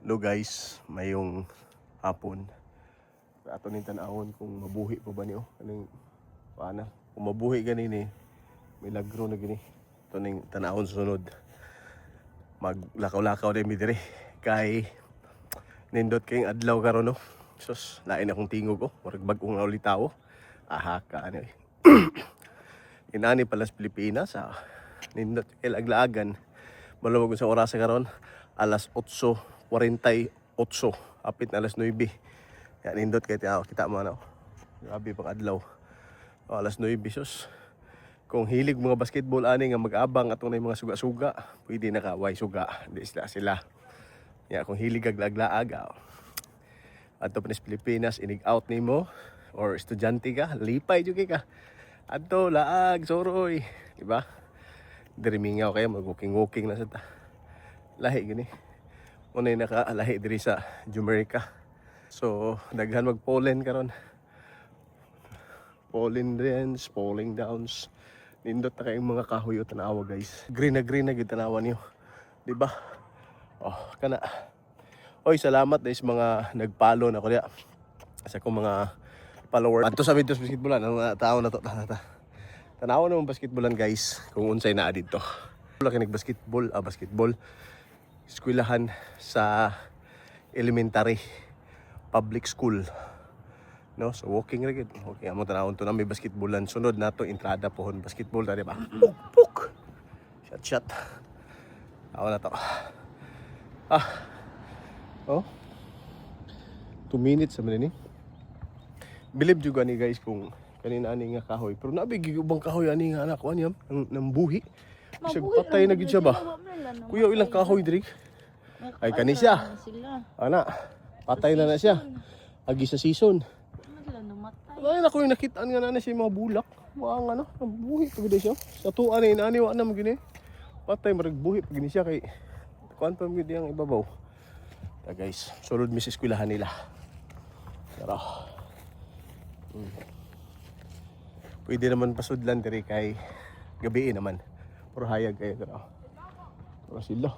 Hello guys, mayong hapon. Ato ning tan-awon kung mabuhi pa ba niyo. Kaning paana? Kung mabuhi ganin milagro na gini. Ito ning tan-awon sunod. Maglakaw-lakaw din mi dire kay nindot kayong adlaw karon no. Sus, lain akong tingog ko. Murag bag-ong ulitaw. Aha ka ano eh. Inani pala sa Pilipinas nindot kay laglaagan. Malawag sa oras karon alas 8:48, apit na alas 9. Yan nindot kay kita mo ano. Grabe pang adlaw. Alas 9 sus. Kung hilig mga basketball ani nga mag-abang atong mga suga-suga, pwede na ka way suga. Di sila. Ya kung hilig kag laglaag adto pa sa Pilipinas inig out nimo or estudyante ka, lipay jud ka. Adto laag soroy, di ba? Diri mingaw kay mag-walking na sa ta. Lahi gini. Unay nakalahi diri sa Jamaica. So daghan mag-pollen karon. Pollen rains, falling downs. Nindot na kayong mga kahoy o tanawa guys. Green na gyud tanawa niyo. Di ba? Oh, kana. Oy, salamat dahil sa mga nag-follow na ko diya. Sa akong mga followers. Adto sa videos basketballan ang tao na to. Tanawa naman basketballan guys kung unsay naa dito. Wala kay basketball. Eskwelahan sa elementary public school. No, so walking ra gid. Okay, amo tanawon to na may basketballan. Sunod nato entrada pohon basketball ta di ba? Puk. Shot. Awa na to. Oh. 2 minutes sa man ni. Believe juga ni guys kung kanina ani nga kahoy. Pero nabi gigubang kahoy ani nga anak ko anyam nang buhi. Kasi patay na gid siya ba? Kuya ilang kahoy diri. Ay kani siya. Ana, patay na siya. Agi sa season. Ay nako yung nakita nga na siya mga bulak. Mga ano, buhi pag siya. Sa tuan ni ani wa na magini. Patay marag buhi pag siya kay kuan pa gid yang ibabaw. Guys, sulod mi sa eskwelahan nila. Pero pwede naman pasudlan diri kay gabi naman. Pero hayag kayo pero. Pero sila.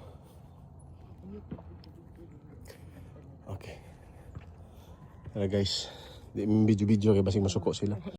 Okay. Guys, di video kay basig masuko sila.